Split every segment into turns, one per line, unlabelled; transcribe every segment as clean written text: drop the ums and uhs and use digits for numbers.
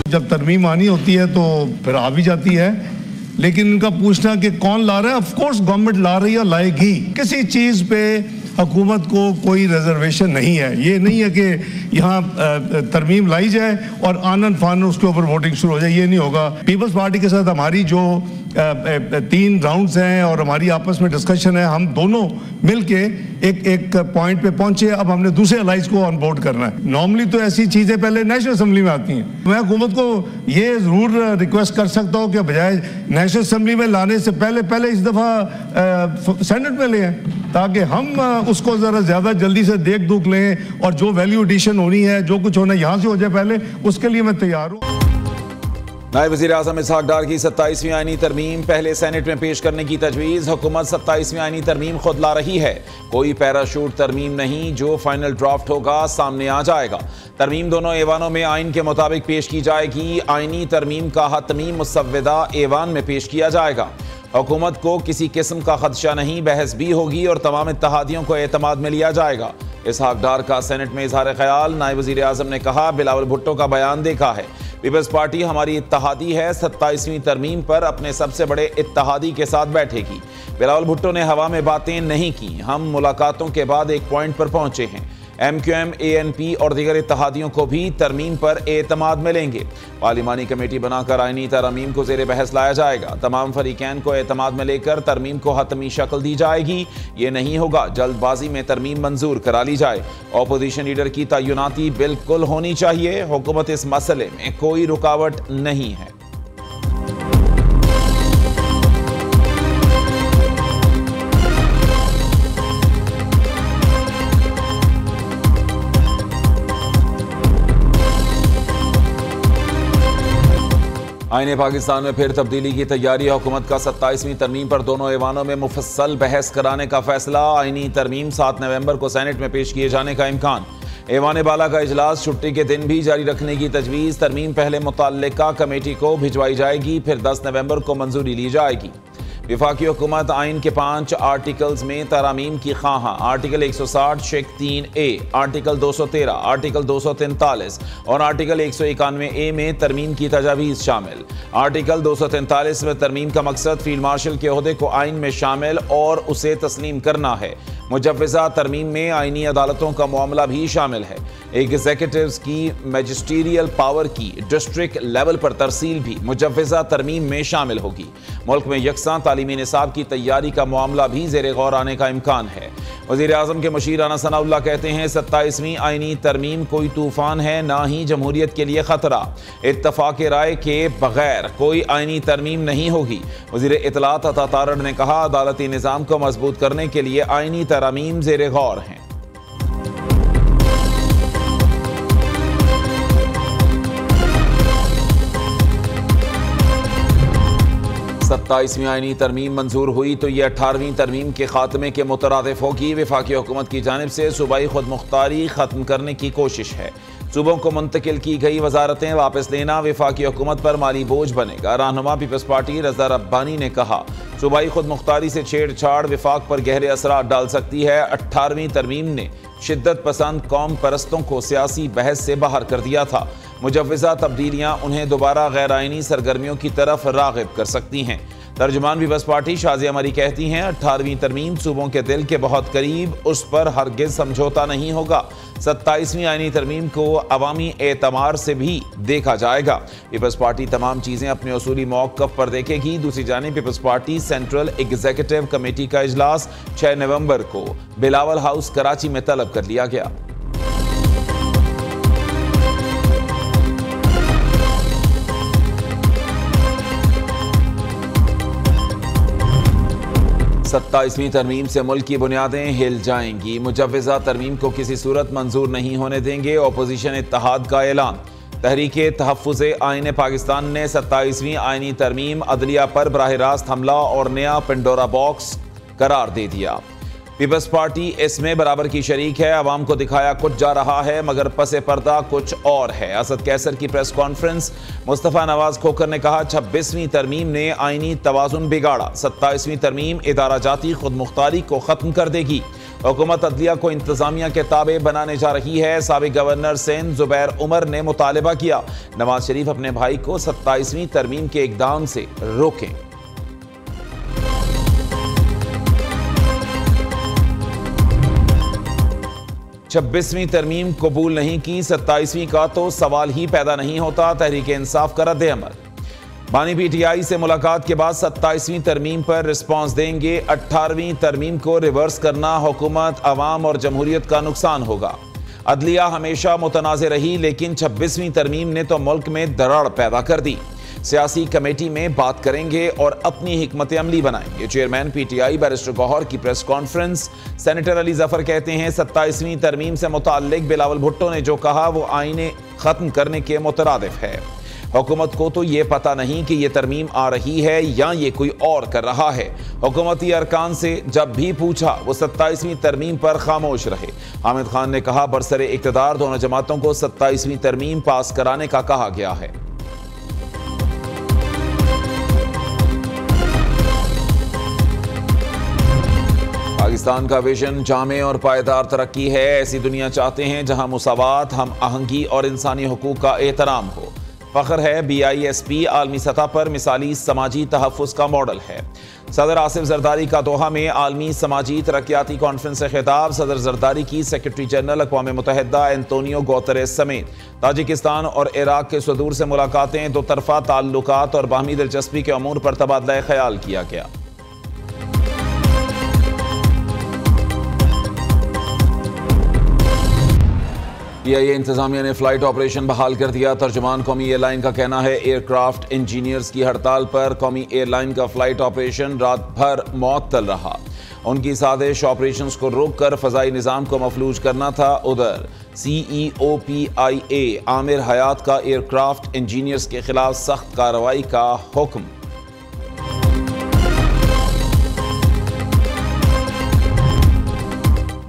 जब तरमीम आनी होती है तो फिर आ भी जाती है, लेकिन इनका पूछना कि कौन ला रहा है, ऑफ कोर्स गवर्नमेंट ला रही है, लाएगी। किसी चीज़ पे हुकूमत को कोई रिजर्वेशन नहीं है। ये नहीं है कि यहाँ तरमीम लाई जाए और आनन फानन उसके ऊपर वोटिंग शुरू हो जाए, ये नहीं होगा। पीपल्स पार्टी के साथ हमारी जो 3 राउंड्स हैं और हमारी आपस में डिस्कशन है, हम दोनों मिलके एक पॉइंट पे पहुंचे। अब हमने दूसरे अलाइज को ऑन बोर्ड करना है। नॉर्मली तो ऐसी चीज़ें पहले नेशनल असम्बली में आती हैं। मैं हुकूमत को ये ज़रूर रिक्वेस्ट कर सकता हूँ कि बजाय नेशनल असम्बली में लाने से पहले इस दफ़ा सेनेट में ले आए, ताकि हम उसको ज़रा ज़्यादा जल्दी से देख दुख लें और जो वैल्यू एडिशन होनी है, जो कुछ होना है यहाँ से हो जाए पहले, उसके लिए मैं तैयार हूँ।
नायब वज़ीर-ए-आज़म इसहाक डार की 27वीं आईनी तरमीम पहले सेनेट में पेश करने की तजवीज़। हुकूमत 27वीं आईनी तरमीम खुद ला रही है, कोई पैराशूट तरमीम नहीं। जो फाइनल ड्राफ्ट होगा सामने आ जाएगा। तरमीम दोनों ऐवानों में आइन के मुताबिक पेश की जाएगी। आईनी तरमीम का हतमी मुसव्वदा ऐवान में पेश किया जाएगा। हुकूमत को किसी किस्म का खदशा नहीं, बहस भी होगी और तमाम इत्तेहादियों को एतमाद में लिया जाएगा। इसहाक डार का सेनेट में इजहार ख्याल। नायब वज़ीर-ए-आज़म ने कहा, बिलावल भुट्टो का बयान देखा है, पीपल्स पार्टी हमारी इत्तेहादी है, 27वीं तरमीम पर अपने सबसे बड़े इत्तेहादी के साथ बैठेगी। बिलावल भुट्टो ने हवा में बातें नहीं की, हम मुलाकातों के बाद एक पॉइंट पर पहुंचे हैं। MQM, ANP और दीगर इत्तेहादियों को भी तरमीम पर एतमाद मिलेंगे। पार्लिमानी कमेटी बनाकर आईनी तरमीम को ज़ेर बहस लाया जाएगा। तमाम फरीकैन को एतमाद में लेकर तरमीम को हतमी शक्ल दी जाएगी। ये नहीं होगा जल्दबाजी में तरमीम मंजूर करा ली जाए। अपोजिशन लीडर की तयनाती बिल्कुल होनी चाहिए। हुकूमत इस मसले में कोई रुकावट नहीं है। आईने पाकिस्तान में फिर तब्दीली की तैयारी। हुकूमत का 27वीं तरमीम पर दोनों ऐवानों में मुफस्सल बहस कराने का फैसला। आईनी तरमीम 7 नवंबर को सेनेट में पेश किए जाने का इम्कान। ऐवान बाला का इजलास छुट्टी के दिन भी जारी रखने की तजवीज़। तरमीम पहले मुतल्लिका कमेटी को भिजवाई जाएगी, फिर 10 नवंबर को मंजूरी ली जाएगी। विफाकी हुकूमत आइन के 5 आर्टिकल्स में तरामीम की ख्वाहां। आर्टिकल 160 शेख 3A, आर्टिकल 213, आर्टिकल 243 और आर्टिकल 191A में तरमीम की तजावीज़ शामिल। आर्टिकल 243 में तरमीम का मकसद फील्ड मार्शल के ओहदे को आइन में शामिल और उसे तस्लीम करना है। मुजव्वज़ा तरमीम में आइनी अदालतों का मामला भी शामिल है। एग्जीक्यूटिव की मैजिस्ट्रियल पावर की डिस्ट्रिक्ट लेवल पर तरसील भी मुजव्वज़ा तरमीम में शामिल होगी। मुल्क में यकसां तालीमी निसाब की तैयारी का मामला भी ज़ेर गौर आने का इम्कान है। वज़ीर-ए-आज़म के मुशीर राना सनाउल्लाह कहते हैं, 27वीं आइनी तरमीम कोई तूफ़ान है, ना ही जमहूरियत के लिए ख़तरा। इत्तफ़ाक़ राय के बगैर कोई आइनी तरमीम नहीं होगी। वज़ीर इत्तलात अता तारड़ ने कहा, अदालती निज़ाम को मजबूत करने के लिए आइनी तरमीम ज़ेर गौर हैं। 27वीं आईनी तरमीम मंजूर हुई तो ये 18वीं तरमीम के खात्मे के मुतरादिफ होगी। वफाकी हुकूमत की जानिब से सूबाई खुद मुख्तारी ख़त्म करने की कोशिश है। सूबों को मुंतकिल की गई वजारतें वापस लेना वफाकी हुकूमत पर माली बोझ बनेगा। रहनुमा पीपल्स पार्टी रज़ा रब्बानी ने कहा, सूबाई खुद मुख्तारी से छेड़छाड़ वफाक पर गहरे असरात डाल सकती है। 18वीं तरमीम ने शिद्दत पसंद कौम परस्तों को सियासी बहस से बाहर कर दिया था। मुजव्वज़ा तब्दीलियाँ उन्हें दोबारा गैर आइनी सरगर्मियों की तरफ राग़िब कर सकती हैं। तर्जुमान पीपल्स पार्टी शाज़िया मरी कहती हैं, 18वीं तरमीम सूबों के दिल के बहुत करीब, उस पर हरगिज़ समझौता नहीं होगा। 27वीं आइनी तरमीम को अवामी एतमार से भी देखा जाएगा। पीपल्स पार्टी तमाम चीज़ें अपने उसूली मौक़िफ़ पर देखेगी। दूसरी जानिब Peoples Party central executive committee का इजलास 6 नवंबर को बिलावल हाउस कराची में तलब कर लिया गया। सत्ताईसवीं तरमीम से मुल्क की बुनियादें हिल जाएंगी। मुजव्वज़ा तरमीम को किसी सूरत मंजूर नहीं होने देंगे। अपोजिशन इत्तेहाद का ऐलान। तहरीके तहफ़्फ़ुज़े आईने पाकिस्तान ने 27वीं आईनी तरमीम अदलिया पर बराह रास्त हमला और नया पेंडोरा बॉक्स करार दे दिया। पीपल्स पार्टी इसमें बराबर की शरीक है। अवाम को दिखाया कुछ जा रहा है मगर पसे पर्दा कुछ और है। असद कैसर की प्रेस कॉन्फ्रेंस। मुस्तफ़ा नवाज खोकर ने कहा, 26वीं तरमीम ने आईनी तवाज़ुन बिगाड़ा। 27वीं तरमीम इदारा जाती खुद मुख्तारी को ख़त्म कर देगी। हुकूमत अदलिया को इंतजामिया के ताबे बनाने जा रही है। साबिक गवर्नर सिंध जुबैर उमर ने मुतालबा किया, नवाज शरीफ अपने भाई को 27वीं तरमीम के इक़दाम से रोकें। छब्बीसवीं तरमीम कबूल नहीं की, 27वीं का तो सवाल ही पैदा नहीं होता। तहरीक इंसाफ का रद्द-ए-अमल। बानी पीटीआई से मुलाकात के बाद 27वीं तरमीम पर रिस्पांस देंगे। 18वीं तरमीम को रिवर्स करना हुकूमत, अवाम और जमहूरियत का नुकसान होगा। अदलिया हमेशा मुतनाज़ रही, लेकिन 26वीं तरमीम ने तो मुल्क में दरार पैदा कर दी। सियासी कमेटी में बात करेंगे और अपनी हिकमत अमली बनाएंगे। चेयरमैन पीटीआई बैरिस्टर गौहर की press conference. Senator Ali Zafar कहते हैं 27वीं तरमीम से मुताल्लिक बिलावल भुट्टो ने जो कहा वो आईने खत्म करने के मुतरादिफ है। हुकूमत को तो ये पता नहीं कि ये तरमीम आ रही है या ये कोई और कर रहा है। हुकूमती अरकान से जब भी पूछा वो 27वीं तरमीम पर खामोश रहे। हामिद खान ने कहा बरसरे इक़्तिदार दोनों जमातों को 27वीं तरमीम पास कराने का कहा गया है। पाकिस्तान का विजन जामे और पायदार तरक्की है। ऐसी दुनिया चाहते हैं जहां मुसावात, हम आहंगी और इंसानी हुकूक का एहतराम हो। फख्र है BISP आलमी सतह पर मिसाली समाजी तहफ़्फ़ुज़ का मॉडल है। सदर आसिफ जरदारी का दोहा में आलमी समाजी तरक्याती कॉन्फ्रेंस से खिताब। सदर जरदारी की सेक्रेटरी जनरल अक़वाम मुत्तहिदा एंटोनियो गुतेरेस समेत ताजिकिस्तान और इराक के सदूर से मुलाकातें। दो तरफ़ा ताल्लुकात और बाहमी दिलचस्पी के अमूर पर तबादला ख्याल किया गया। PIA इंतजामिया ने फ्लाइट ऑपरेशन बहाल कर दिया। तर्जुमान कौमी एयरलाइन का कहना है एयरक्राफ्ट इंजीनियर्स की हड़ताल पर कौमी एयरलाइन का फ्लाइट ऑपरेशन रात भर मुअत्तल रहा। उनकी साजिश ऑपरेशंस को रोककर फ़ज़ाई निज़ाम को मफलूज करना था। उधर CEO PIA आमिर हयात का एयरक्राफ्ट इंजीनियर्स के खिलाफ सख्त कार्रवाई का हुक्म।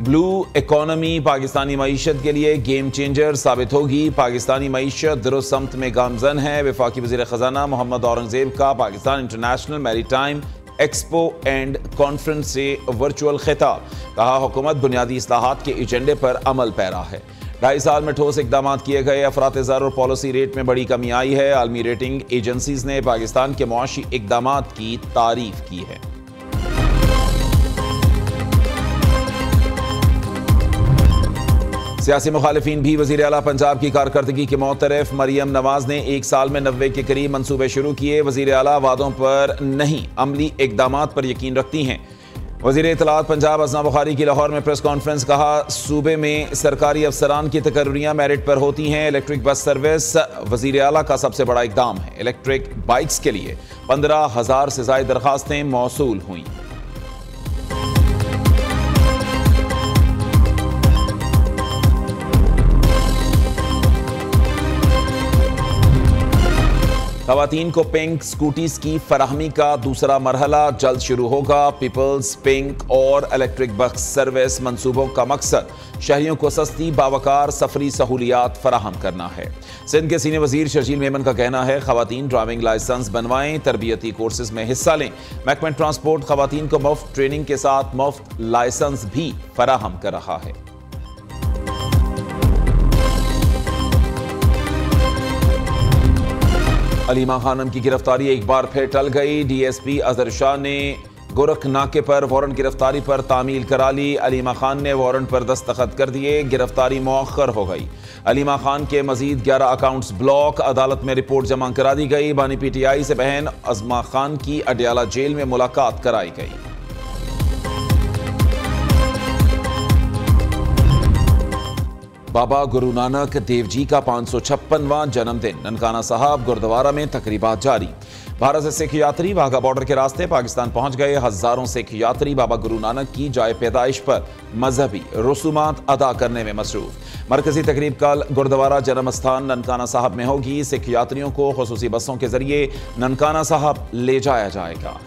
ब्लू इकोनॉमी पाकिस्तानी मईशत के लिए गेम चेंजर साबित होगी। पाकिस्तानी मईशत दुरुस्त समत में गामजन है। वफाकी वज़ीर ख़जाना मोहम्मद औरंगज़ेब का Pakistan international maritime expo and conference से वर्चुअल खिताब। कहा हुकूमत बुनियादी इस्लाहात के एजेंडे पर अमल पैरा है। 2.5 साल में ठोस इकदाम किए गए। अफरात ज़र और पॉलिसी रेट में बड़ी कमी आई है। आलमी रेटिंग एजेंसीज ने पाकिस्तान के मुआशी इकदाम की तारीफ की है। सियासी मुखालिफिन भी वज़ीर आला पंजाब की कारकर्दगी के मोतरफ। मरियम नवाज ने 1 साल में 90 के करीब मंसूबे शुरू किए। वज़ीर आला वादों पर नहीं अमली इक़दामात पर यकीन रखती हैं। वज़ीर इत्तलात पंजाब असना बुखारी की लाहौर में प्रेस कॉन्फ्रेंस। कहा सूबे में सरकारी अफसरान की तकर्रियाँ मेरिट पर होती हैं। इलेक्ट्रिक बस सर्विस वज़ीर आला का सबसे बड़ा इक़दाम है। इलेक्ट्रिक बाइक्स के लिए 15,000 से ज़ायद दरखास्तें मौसूल हुई। ख़वातीन को पिंक स्कूटीज की फराहमी का दूसरा मरहला जल्द शुरू होगा। पीपल्स पिंक और इलेक्ट्रिक बस सर्विस मंसूबों का मकसद शहरियों को सस्ती बावकार सफरी सहूलियात फराहम करना है। सिंध के सीनियर वजीर शर्जील मेमन का कहना है ख़वातीन ड्राइविंग लाइसेंस बनवाएं, तरबियती कोर्सेज में हिस्सा लें। महकमा ट्रांसपोर्ट ख़वातीन को मुफ्त ट्रेनिंग के साथ मुफ्त लाइसेंस भी फराहम कर रहा है। अलीमा खानम की गिरफ्तारी एक बार फिर टल गई। DSP अजहर शाह ने गोरख नाके पर वारंट गिरफ्तारी पर तामील करा ली। अलीमा खान ने वारंट पर दस्तखत कर दिए। गिरफ्तारी मौखर हो गई। अलीमा खान के मजीद 11 अकाउंट्स ब्लॉक। अदालत में रिपोर्ट जमा करा दी गई। बानी PTI से बहन अजमा खान की अडियाला जेल में मुलाकात कराई गई। बाबा गुरु नानक देव जी का 556वां जन्मदिन। ननकाना साहब गुरुद्वारा में तकरीबात जारी। भारत से सिख यात्री वाघा बॉर्डर के रास्ते पाकिस्तान पहुंच गए। हजारों सिख यात्री बाबा गुरु नानक की जाए पैदाइश पर मजहबी रसूमात अदा करने में मसरूफ। मरकजी तकरीब कल गुरुद्वारा जन्म स्थान ननकाना साहब में होगी। सिख यात्रियों को खुसूसी बसों के जरिए ननकाना साहब ले जाया जाएगा।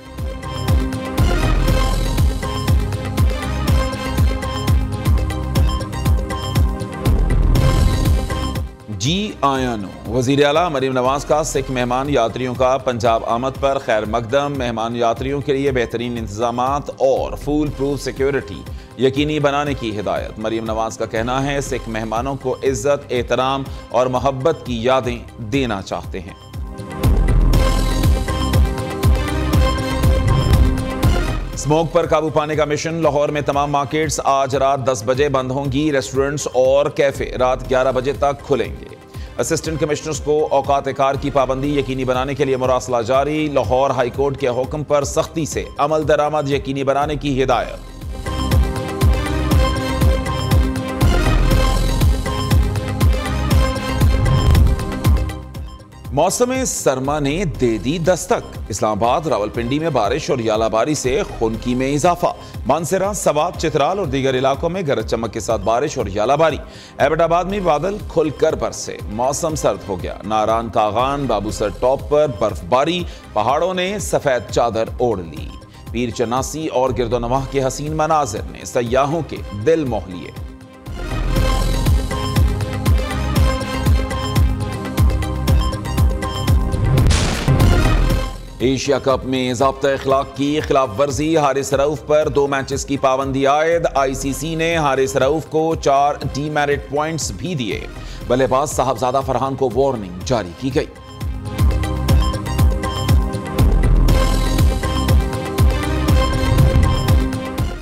जी आयानो वज़ीर आला मरीम नवाज का सिख मेहमान यात्रियों का पंजाब आमद पर खैर मकदम। मेहमान यात्रियों के लिए बेहतरीन इंतजामात और फूल प्रूफ सिक्योरिटी यकीनी बनाने की हिदायत। मरीम नवाज का कहना है सिख मेहमानों को इज्जत, एहतराम और मोहब्बत की यादें देना चाहते हैं। स्मोक पर काबू पाने का मिशन। लाहौर में तमाम मार्केट्स आज रात 10 बजे बंद होंगी। रेस्टोरेंट्स और कैफे रात 11 बजे तक खुलेंगे। असिस्टेंट कमिश्नर्स को औकात कार की पाबंदी यकीनी बनाने के लिए मुरासला जारी। लाहौर हाईकोर्ट के हुक्म पर सख्ती से अमल दरामद यकीनी बनाने की हिदायत। मौसम सरमा ने दे दी दस्तक। इस्लामाबाद, रावलपिंडी में बारिश और यालाबारी से खुनकी में इजाफा। मानसरा, सवात, चित्राल और दीगर इलाकों में गरज चमक के साथ बारिश और यालाबारी। एबटाबाद में बादल खुलकर बरसे, मौसम सर्द हो गया। नारान, कागान, बाबूसर टॉप पर बर्फबारी, पहाड़ों ने सफेद चादर ओढ़ ली। पीर चनासी और गिरदोनवाह के हसीन मनाजिर ने सयाहों के दिल मोह लिए। एशिया कप में ज़ाब्ता अखलाक की खिलाफ वर्जी। हारिस रऊफ पर 2 मैचेस की पाबंदी आयद। आईसीसी ने हारिस रऊफ को 4 डीमेरिट पॉइंट्स भी दिए। बल्लेबाज साहबजादा फरहान को वार्निंग जारी की गई।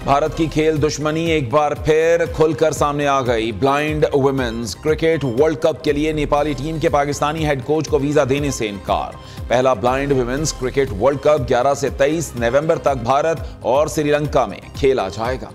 भारत की खेल दुश्मनी एक बार फिर खुलकर सामने आ गई। Blind women's cricket world cup के लिए नेपाली टीम के पाकिस्तानी हेड कोच को वीजा देने से इनकार। पहला blind women's cricket world cup 11 से 23 नवंबर तक भारत और श्रीलंका में खेला जाएगा।